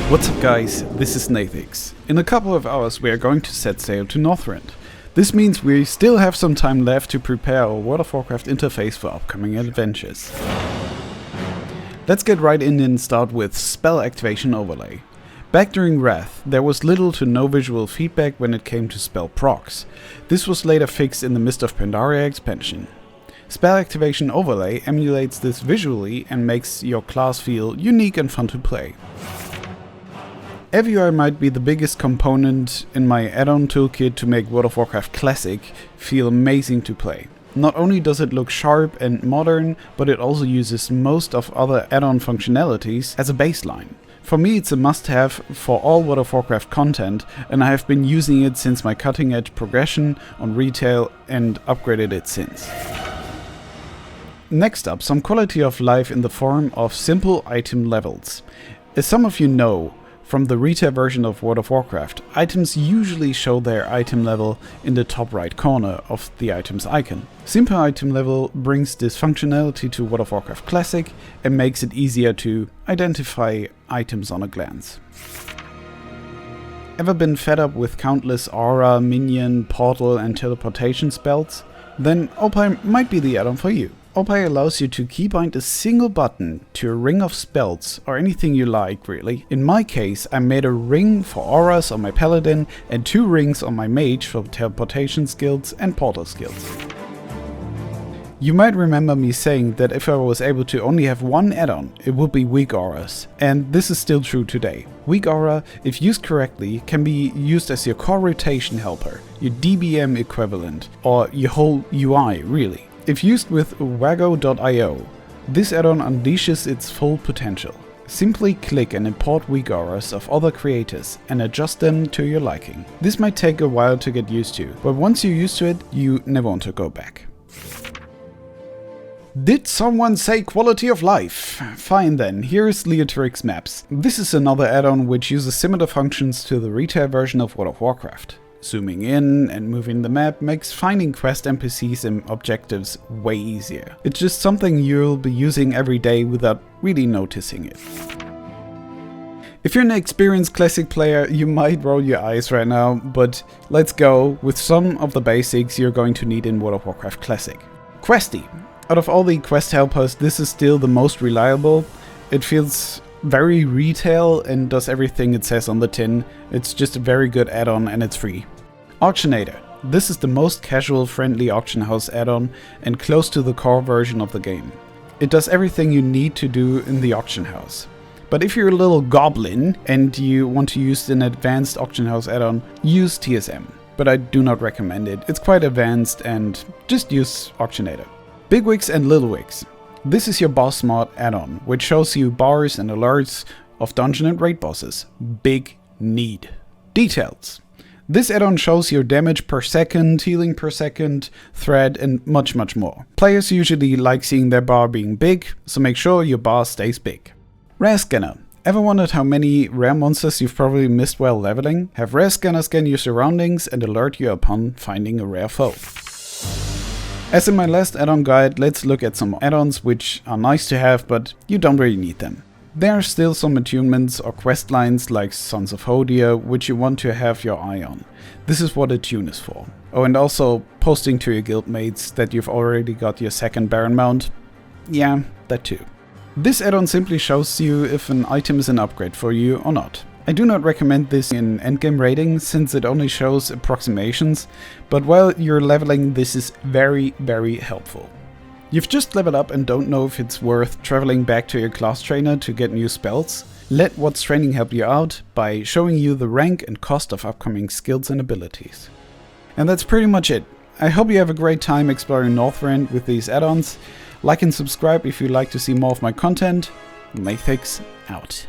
What's up guys, this is Naethix. In a couple of hours we are going to set sail to Northrend. This means we still have some time left to prepare our World of Warcraft interface for upcoming adventures. Let's get right in and start with Spell Activation Overlay. Back during Wrath, there was little to no visual feedback when it came to spell procs. This was later fixed in the Mist of Pandaria expansion. Spell Activation Overlay emulates this visually and makes your class feel unique and fun to play. AVI might be the biggest component in my add-on toolkit to make World of Warcraft Classic feel amazing to play. Not only does it look sharp and modern, but it also uses most of other add-on functionalities as a baseline. For me it's a must-have for all World of Warcraft content, and I have been using it since my cutting-edge progression on retail and upgraded it since. Next up, some quality of life in the form of simple item levels. As some of you know, from the retail version of World of Warcraft, items usually show their item level in the top right corner of the item's icon. Simple item level brings this functionality to World of Warcraft Classic and makes it easier to identify items on a glance. Ever been fed up with countless aura, minion, portal and teleportation spells? Then Opie might be the add-on for you. Opie allows you to keybind a single button to a ring of spells, or anything you like really. In my case, I made a ring for auras on my paladin and 2 rings on my mage for teleportation skills and portal skills. You might remember me saying that if I was able to only have one add-on, it would be Weakauras, and this is still true today. Weakaura, if used correctly, can be used as your core rotation helper, your DBM equivalent, or your whole UI really. If used with Wago.io, this add-on unleashes its full potential. Simply click and import Weakauras of other creators and adjust them to your liking. This might take a while to get used to, but once you're used to it, you never want to go back. Did someone say quality of life? Fine then, here's Leotrix Maps. This is another add-on which uses similar functions to the retail version of World of Warcraft. Zooming in and moving the map makes finding quest NPCs and objectives way easier. It's just something you'll be using every day without really noticing it. If you're an experienced Classic player, you might roll your eyes right now, but let's go with some of the basics you're going to need in World of Warcraft Classic. Questy. Out of all the quest helpers, this is still the most reliable. It feels very retail and does everything it says on the tin. It's just a very good add-on and it's free. Auctionator. This is the most casual friendly auction house add-on and close to the core version of the game. It does everything you need to do in the auction house. But if you're a little goblin and you want to use an advanced auction house add-on, use TSM. But I do not recommend it. It's quite advanced and just use Auctionator. BigWigs and LittleWigs. This is your boss mod add-on, which shows you bars and alerts of dungeon and raid bosses. Big need. Details. This add-on shows your damage per second, healing per second, threat and much more. Players usually like seeing their bar being big, so make sure your bar stays big. Rare Scanner. Ever wondered how many rare monsters you've probably missed while leveling? Have Rare Scanner scan your surroundings and alert you upon finding a rare foe. As in my last add-on guide, let's look at some add-ons which are nice to have, but you don't really need them. There are still some attunements or quest lines like Sons of Hodia which you want to have your eye on. This is what attune is for. Oh, and also posting to your guildmates that you've already got your second Baron mount. Yeah, that too. This add-on simply shows you if an item is an upgrade for you or not. I do not recommend this in endgame raiding since it only shows approximations, but while you're leveling this is very helpful. You've just leveled up and don't know if it's worth traveling back to your class trainer to get new spells? Let What's Training help you out by showing you the rank and cost of upcoming skills and abilities. And that's pretty much it. I hope you have a great time exploring Northrend with these add-ons. Like and subscribe if you'd like to see more of my content. Naethix out.